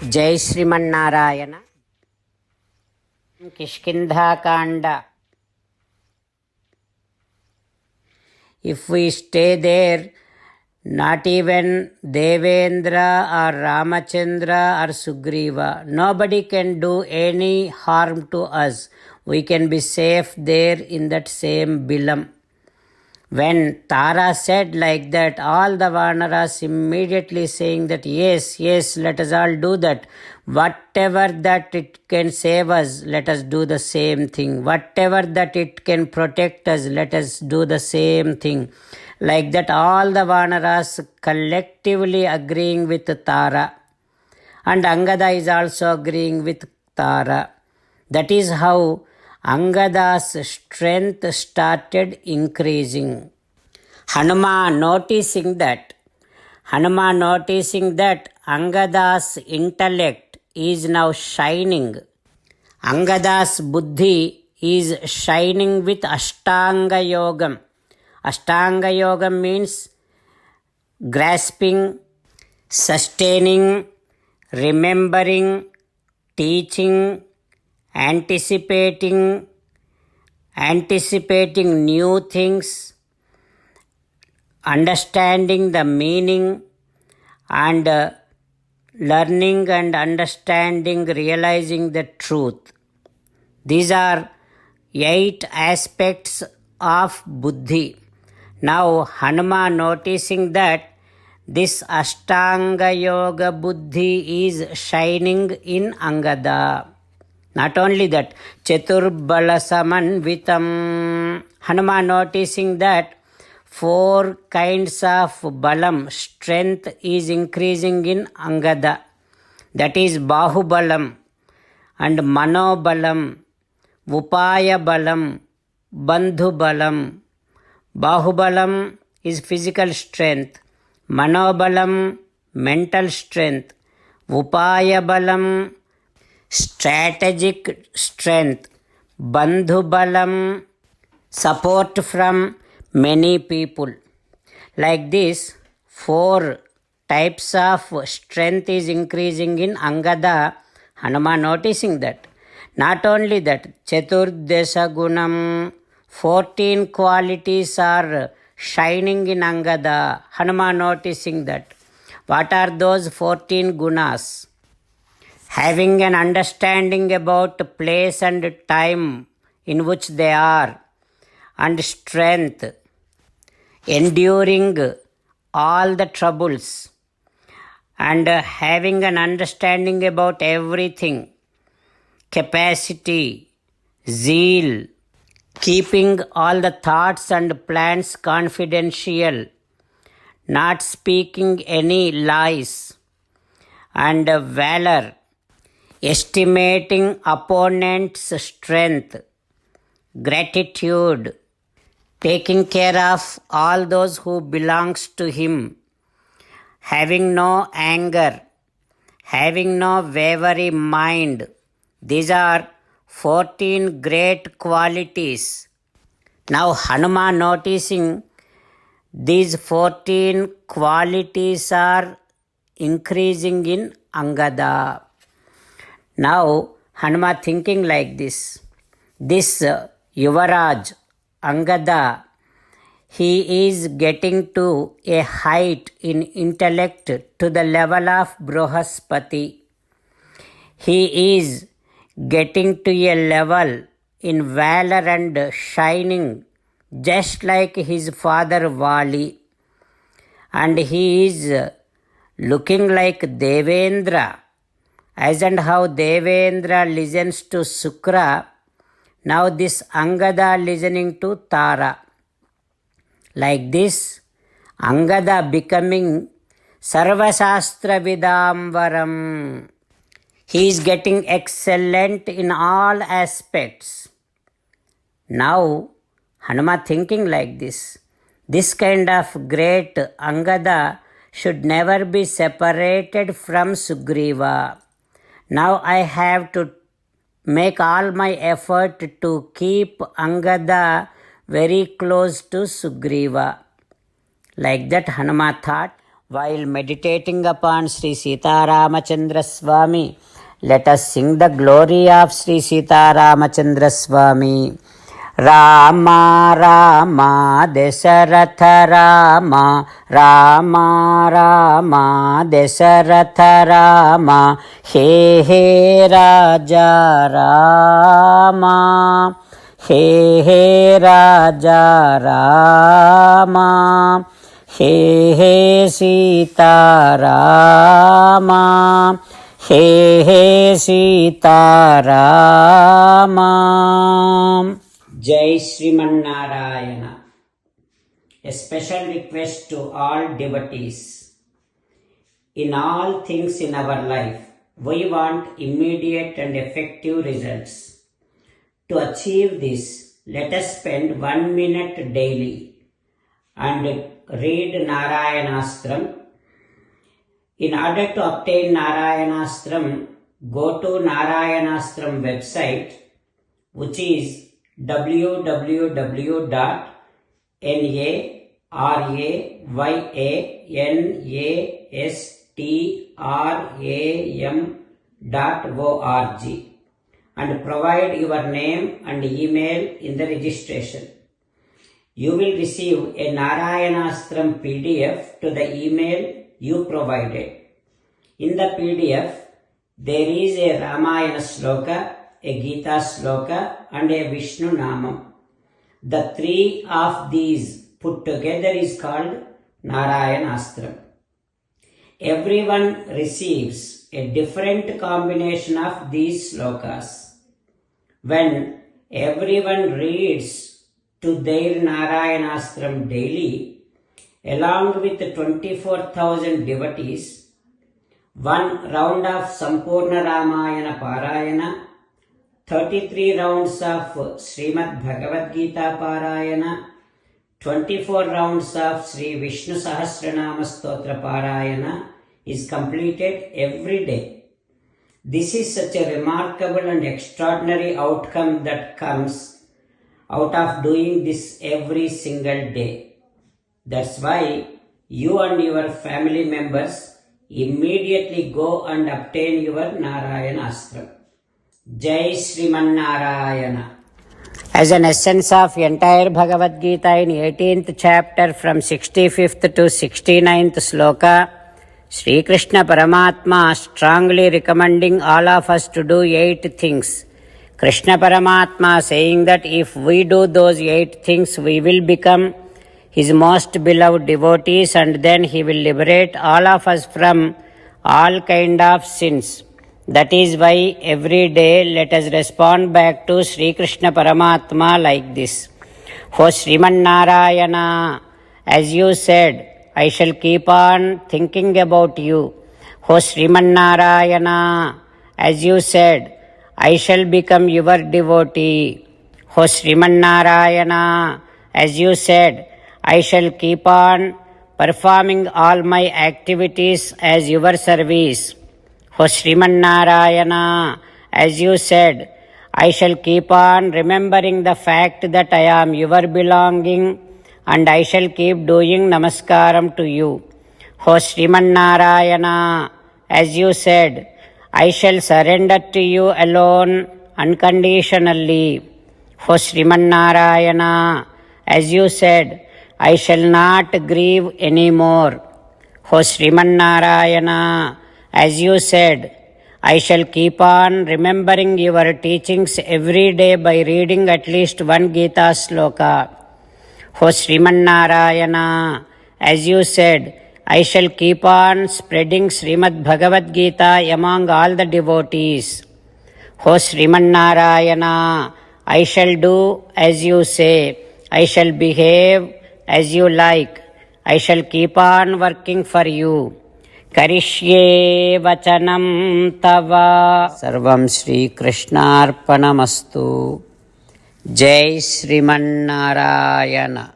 Jai Srimannarayana. Kishkindha Kanda. If we stay there, not even Devendra or Ramachandra or Sugriva, nobody can do any harm to us. We can be safe there in that same bilam. When Tara said like that, all the Vanaras immediately saying that yes, let us all do that. Whatever that it can save us, let us do the same thing. Whatever that it can protect us, let us do the same thing. Like that, all the Vanaras collectively agreeing with Tara. And Angada is also agreeing with Tara. That is how Angada's strength started increasing. Hanuman noticing that Angada's intellect is now shining. Angada's buddhi is shining with Ashtanga Yogam. Ashtanga Yogam means grasping, sustaining, remembering, teaching, anticipating new things, understanding the meaning, and learning and understanding, realizing the truth. These are 8 aspects of buddhi. Now Hanuman noticing that this Ashtanga Yoga buddhi is shining in Angada. Not only that, Chaturbala Samanvitam. Hanuman noticing that 4 kinds of balam, strength is increasing in Angada. That is Bahubalam and Manobalam, Upaya Balam, Bandhu Balam. Bahubalam is physical strength, Manobalam mental strength, Upaya Balam strategic strength, Bandhu Balam support from many people. Like this, 4 types of strength is increasing in Angada. Hanuman noticing that. Not only that, Chaturdesha Gunam, 14 qualities are shining in Angada. Hanuman noticing that. What are those 14 gunas? Having an understanding about place and time in which they are, and strength, enduring all the troubles, and having an understanding about everything, capacity, zeal, keeping all the thoughts and plans confidential, not speaking any lies, and valor, estimating opponent's strength, gratitude, taking care of all those who belongs to him, having no anger, having no wavering mind. These are 14 great qualities. Now Hanuman noticing these 14 qualities are increasing in Angada. Now Hanuman thinking like this. This Yuvaraj Angada, he is getting to a height in intellect to the level of Brihaspati. He is getting to a level in valor and shining just like his father Vali. And he is looking like Devendra. As and how Devendra listens to Sukra, now this Angada listening to Tara. Like this, Angada becoming Sarvashastra Vidamvaram. He is getting excellent in all aspects. Now Hanuman thinking like this. This kind of great Angada should never be separated from Sugriva. Now I have to make all my effort to keep Angada very close to Sugriva. Like that Hanuman thought. While meditating upon Sri Sita Ramachandra Swami, let us sing the glory of Sri Sita Ramachandra Swami. Rama Rama Dasaratha Rama Rama Rama Dasaratha Rama He He Raja Rama He He Raja Rama He He Sita Rama He He Sita Rama. Jai Sriman-Narayana. A special request to all devotees. In all things in our life, we want immediate and effective results. To achieve this, let us spend 1 minute daily and read Narayanastram. In order to obtain Narayanastram, go to Narayanastram website, which is www.narayanastram.org and provide your name and email in the registration. You will receive a Narayanastram PDF to the email you provided. In the PDF, there is a Ramayana Sloka, a Gita Sloka and a Vishnu Namam. The three of these put together is called Narayanastram. Everyone receives a different combination of these slokas. When everyone reads to their Narayanastram daily, along with 24,000 devotees, one round of Sampurna Ramayana Parayana, 33 rounds of Srimad Bhagavad Gita Parayana, 24 rounds of Sri Vishnu Sahasranama Stotra Parayana is completed every day. This is such a remarkable and extraordinary outcome that comes out of doing this every single day. That's why you and your family members immediately go and obtain your Narayanastram. Jai Sriman-Narayana. As an essence of entire Bhagavad Gita in 18th chapter from 65th to 69th sloka, Sri Krishna Paramatma strongly recommending all of us to do 8 things. Krishna Paramatma saying that if we do those 8 things, we will become His most beloved devotees and then He will liberate all of us from all kind of sins. That is why every day let us respond back to Sri Krishna Paramatma like this. O Sriman Narayana, as you said, I shall keep on thinking about you. O Sriman Narayana, as you said, I shall become your devotee. O Sriman Narayana, as you said, I shall keep on performing all my activities as your service. O Sriman Narayana, as you said, I shall keep on remembering the fact that I am your belonging and I shall keep doing namaskaram to you. O Sriman Narayana, as you said, I shall surrender to you alone unconditionally. O Sriman Narayana, as you said, I shall not grieve anymore. O Sriman Narayana, as you said, I shall keep on remembering your teachings every day by reading at least one Gita sloka. O Sriman Narayana, as you said, I shall keep on spreading Srimad Bhagavad Gita among all the devotees. O Sriman Narayana, I shall do as you say. I shall behave as you like. I shall keep on working for you. Karishye vachanam tava. Sarvam Shri Krishnarpanamastu. Jai Sriman Narayana.